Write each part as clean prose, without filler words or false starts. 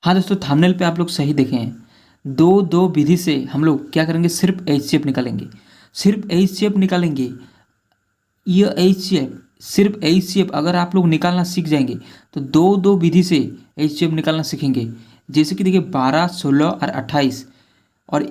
हाँ दोस्तों, थंबनेल पे आप लोग सही देखे हैं। दो दो विधि से हम लोग क्या करेंगे, सिर्फ एचसीएफ निकालेंगे। सिर्फ एचसीएफ निकालेंगे। ये एचसीएफ, सिर्फ एचसीएफ अगर आप लोग निकालना सीख जाएंगे तो दो दो विधि से एचसीएफ निकालना सीखेंगे। जैसे कि देखिए 12, 16 और 28। और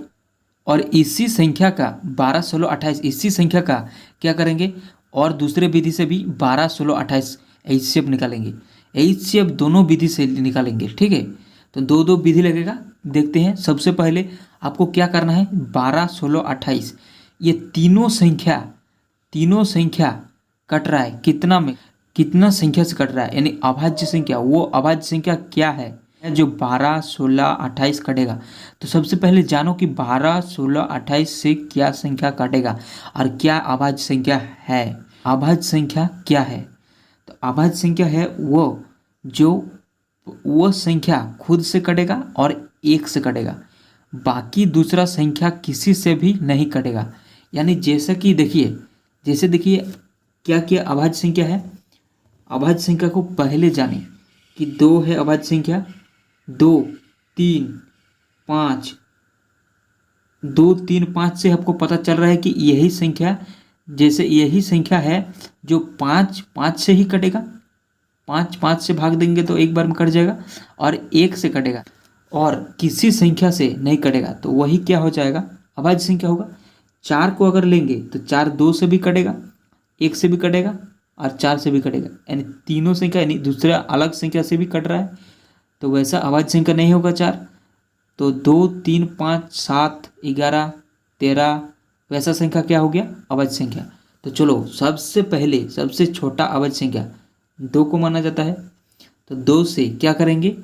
और इसी संख्या का 12, 16, 28 इसी संख्या का क्या करेंगे, और दूसरे विधि से भी 12, 16, 28 एचसीएफ निकालेंगे। एचसीएफ दोनों विधि से निकालेंगे, ठीक है। तो दो दो विधि लगेगा। देखते हैं, सबसे पहले आपको क्या करना है, 12, 16, 28 ये तीनों संख्या कट रहा है कितना में, कितना संख्या से कट रहा है, यानी अभाज्य संख्या। वो अभाज्य संख्या क्या है जो 12, 16, 28 कटेगा। तो सबसे पहले जानो कि 12, 16, 28 से क्या संख्या कटेगा और क्या अभाज्य संख्या है। अभाज्य संख्या क्या है, तो अभाज्य संख्या है वो संख्या खुद से कटेगा और एक से कटेगा, बाकी दूसरा संख्या किसी से भी नहीं कटेगा। यानी जैसे देखिए क्या क्या अभाज्य संख्या है। अभाज्य संख्या को पहले जाने कि दो है अभाज्य संख्या, 2, 3, 5। 2, 3, 5 से आपको पता चल रहा है कि यही संख्या है जो 5, 5 से ही कटेगा। 5, 5 से भाग देंगे तो एक बार में कट जाएगा, और एक से कटेगा और किसी संख्या से नहीं कटेगा, तो वही क्या हो जाएगा, अभाज्य संख्या होगा। 4 को अगर लेंगे तो 4 2 से भी कटेगा, एक से भी कटेगा और 4 से भी कटेगा, यानी तीनों संख्या, यानी दूसरा अलग संख्या से भी कट रहा है, तो वैसा अभाज्य संख्या नहीं होगा 4। तो 2, 3, 5, 7, 11, 13 वैसा संख्या क्या हो गया, अभाज्य संख्या। तो चलो सबसे पहले सबसे छोटा अभाज्य संख्या 2 को माना जाता है। तो 2 से क्या करेंगे,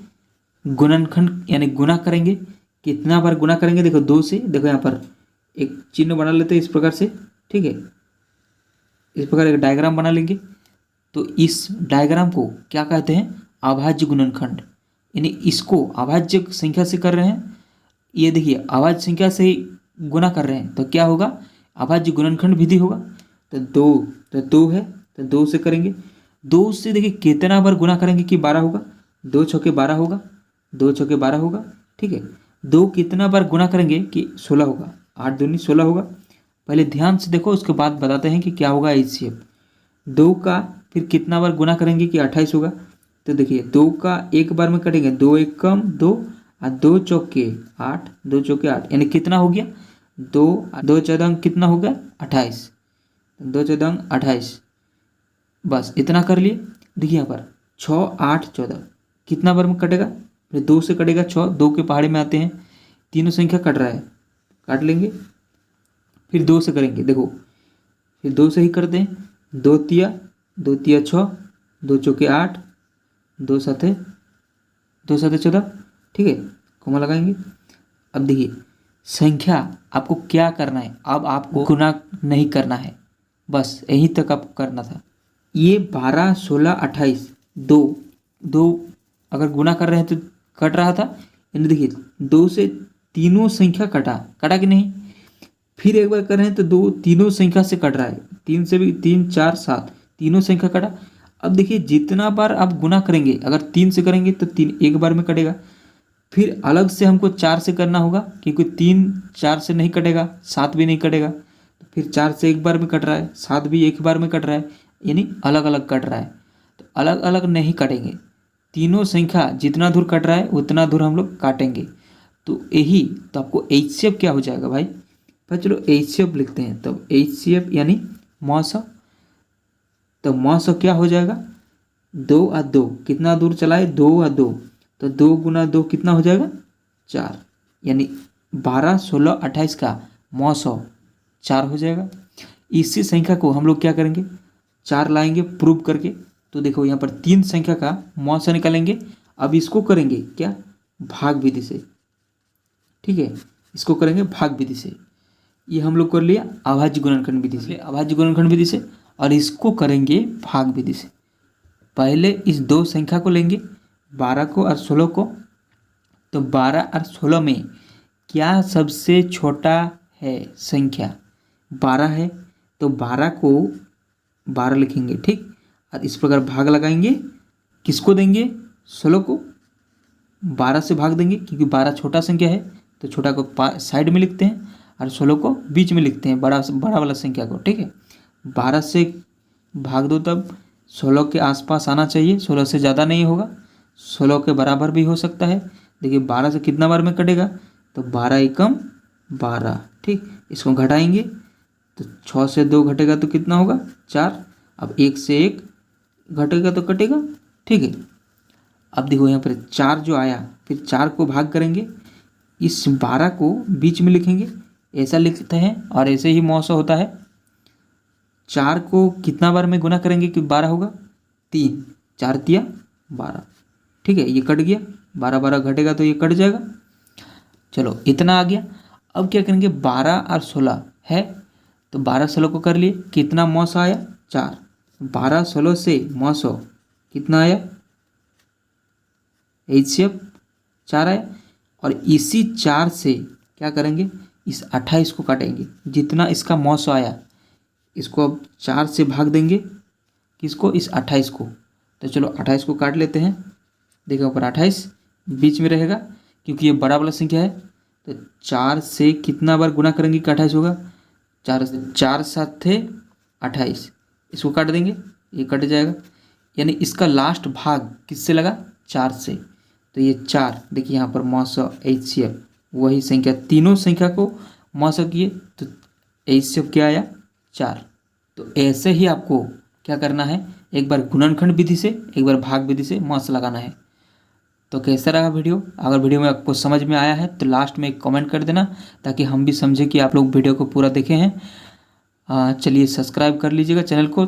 गुणनखंड यानी गुना करेंगे। कितना बार गुना करेंगे, देखो 2 से, देखो यहाँ पर एक चिन्ह बना लेते हैं इस प्रकार से, ठीक है। इस प्रकार एक डायग्राम बना लेंगे। तो इस डायग्राम को क्या कहते हैं, अभाज्य गुणनखंड, यानी इसको अभाज्य संख्या से कर रहे हैं। ये देखिए अभाज्य संख्या से ही गुना कर रहे हैं तो क्या होगा, अभाज्य गुणनखंड विधि होगा। तो 2 है तो 2 से करेंगे। 2 से देखिए कितना बार गुना करेंगे कि 12 होगा, 2 छक्के 12 होगा, 2 छक्के 12 होगा, ठीक है। 2 कितना बार गुना करेंगे कि 16 होगा, 8 दूनी 16 होगा। पहले ध्यान से देखो, उसके बाद बताते हैं कि क्या होगा एचसीएफ। 2 का फिर कितना बार गुना करेंगे कि 28 होगा। तो देखिए 2 का एक बार में कटेंगे, 2 एक कम 2 और 2 चौके 8, 2 चौके 8, यानी कितना हो गया, 2 चौदह कितना हो गया 28, 2 चौदह 28। बस इतना कर लिए। देखिए यहाँ पर 6, 8, 14 कितना बार में कटेगा, फिर 2 से कटेगा 6, 2 के पहाड़े में आते हैं, तीनों संख्या कट रहा है, काट लेंगे। फिर 2 से करेंगे, देखो फिर 2 से ही करते हैं, 2 तिया 6, 2 चौके 8, 2 साथे 14, ठीक है, कोमा लगाएंगे। अब देखिए संख्या आपको क्या करना है, अब आपको गुना नहीं करना है, बस यहीं तक आपको करना था। ये 12, 16, 28 दो अगर गुना कर रहे हैं तो कट रहा था, यानी देखिए 2 से तीनों संख्या कटा कि नहीं। फिर एक बार कर रहे हैं तो तीनों संख्या से कट रहा है, 3 से भी 3, 4, 7 तीनों संख्या कटा। अब देखिए जितना बार आप गुना करेंगे, अगर 3 से करेंगे तो 3 एक बार में कटेगा। फिर अलग से हमको 4 से करना होगा, क्योंकि 3 4 से नहीं कटेगा, 7 भी नहीं कटेगा। तो फिर 4 से एक बार में कट रहा है, 7 भी एक बार में कट रहा है, यानी अलग अलग कट रहा है। तो अलग अलग नहीं काटेंगे, तीनों संख्या जितना दूर कट रहा है उतना दूर हम लोग काटेंगे। तो यही तो आपको एचसीएफ क्या हो जाएगा भाई। चलो एचसीएफ लिखते हैं। तो एचसीएफ यानी मौसा, तो मौसा क्या हो जाएगा, 2 और 2 कितना दूर चला है, 2 और 2, तो 2 गुना 2 कितना हो जाएगा 4, यानी 12, 16, 28 का मौसौ 4 हो जाएगा। इसी संख्या को हम लोग क्या करेंगे, 4 लाएंगे प्रूव करके। तो देखो यहाँ पर 3 संख्या का मौसौ निकालेंगे। अब इसको करेंगे क्या, भाग विधि से, ठीक है, इसको करेंगे भाग विधि से। ये हम लोग कर लिया अभाज्य गुणनखंड विधि से, अभाज्य गुणनखंड विधि से, और इसको करेंगे भाग विधि से। पहले इस दो संख्या को लेंगे, 12 को और 16 को। तो 12 और 16 में क्या सबसे छोटा है संख्या, 12 है, तो 12 को 12 लिखेंगे, ठीक। और इस प्रकार भाग लगाएंगे, किसको देंगे, 16 को, 12 से भाग देंगे क्योंकि 12 छोटा संख्या है, तो छोटा को साइड में लिखते हैं और 16 को बीच में लिखते हैं, बड़ा वाला संख्या को। ठीक है, 12 से भाग दो तब 16 के आसपास आना चाहिए, 16 से ज़्यादा नहीं होगा, 16 के बराबर भी हो सकता है। देखिए 12 से कितना बार में कटेगा, तो 12 एकम 12। ठीक, इसको घटाएंगे तो 6 से 2 घटेगा तो कितना होगा, 4। अब 1 से 1 घटेगा तो कटेगा। ठीक है, अब देखो यहाँ पर 4 जो आया, फिर 4 को भाग करेंगे, इस 12 को बीच में लिखेंगे, ऐसा लिखते हैं और ऐसे ही मौसा होता है। 4 को कितना बार में गुना करेंगे कि 12 होगा, 3, 4 तिया 12। ठीक है, ये कट गया, 12 12 घटेगा तो ये कट जाएगा। चलो इतना आ गया। अब क्या करेंगे, 12 और 16 है तो 12 16 को कर लिए, कितना मौसा आया, 4। 12 16 से मौसो कितना आया, HCF 4 आया। और इसी 4 से क्या करेंगे, इस 28 को काटेंगे, जितना इसका मौसो आया इसको अब 4 से भाग देंगे, किसको, इस 28 को। तो चलो 28 को काट लेते हैं। देखो ऊपर 28 बीच में रहेगा क्योंकि ये बड़ा वाला संख्या है, तो 4 से कितना बार गुना करेंगे कि 28 होगा, 4 7 थे 28, इसको काट देंगे, ये कट जाएगा। यानी इसका लास्ट भाग किससे लगा, 4 से। तो ये 4 देखिए यहाँ पर मौसा HCF, वही संख्या, तीनों संख्या को मौसा किए तो HCF क्या आया, 4। तो ऐसे ही आपको क्या करना है, एक बार गुणनखंड विधि से, एक बार भाग विधि से मौसा लगाना है। तो कैसा रहा वीडियो, अगर वीडियो में आपको समझ में आया है तो लास्ट में एक कमेंट कर देना ताकि हम भी समझें कि आप लोग वीडियो को पूरा देखे हैं। चलिए सब्सक्राइब कर लीजिएगा चैनल को।